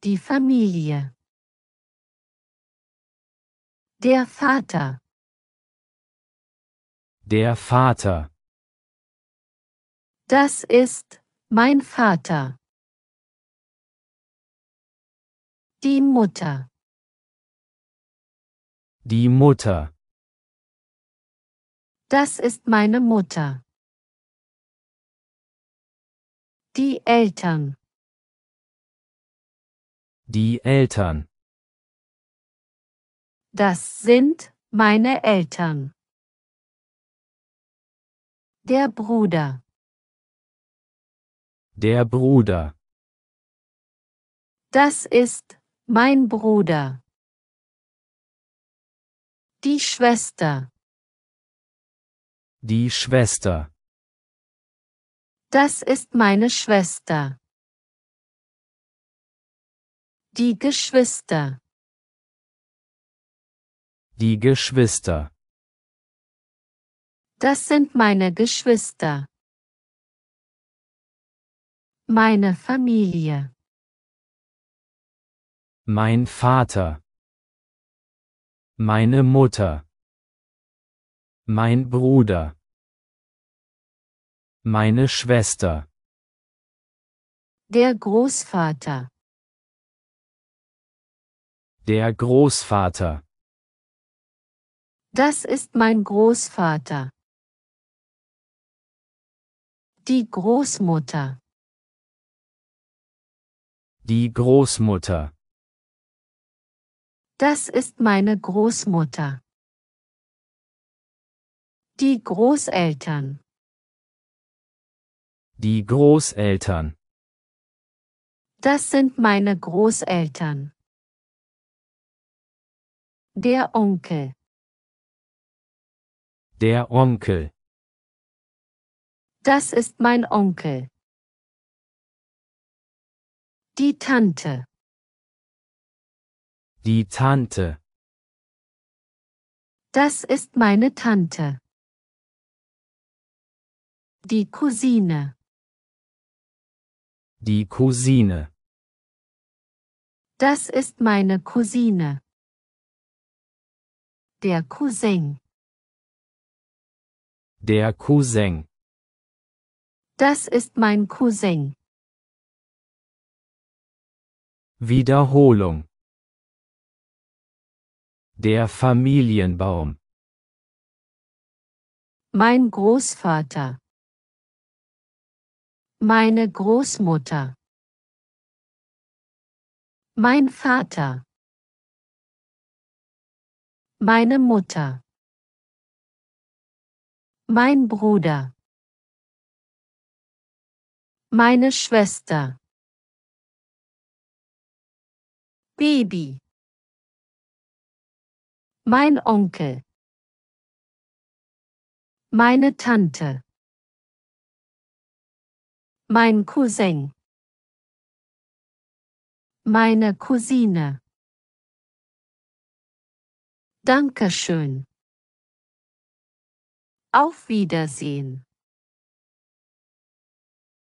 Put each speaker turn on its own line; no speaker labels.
Die Familie. Der Vater.
Der Vater.
Das ist mein Vater. Die Mutter.
Die Mutter.
Das ist meine Mutter. Die Eltern.
Die Eltern.
Das sind meine Eltern. Der Bruder.
Der Bruder.
Das ist mein Bruder. Die Schwester.
Die Schwester.
Das ist meine Schwester. Die Geschwister.
Die Geschwister.
Das sind meine Geschwister. Meine Familie.
Mein Vater. Meine Mutter. Mein Bruder. Meine Schwester.
Der Großvater.
Der Großvater.
Das ist mein Großvater. Die Großmutter.
Die Großmutter.
Das ist meine Großmutter. Die Großeltern.
Die Großeltern.
Das sind meine Großeltern. Der Onkel.
Der Onkel.
Das ist mein Onkel. Die Tante.
Die Tante.
Das ist meine Tante. Die Cousine.
Die Cousine.
Das ist meine Cousine. Der Cousin.
Der Cousin.
Das ist mein Cousin.
Wiederholung. Der Familienbaum.
Mein Großvater. Meine Großmutter. Mein Vater. Meine Mutter. Mein Bruder. Meine Schwester. Baby. Mein Onkel. Meine Tante. Mein Cousin. Meine Cousine. Dankeschön. Auf Wiedersehen.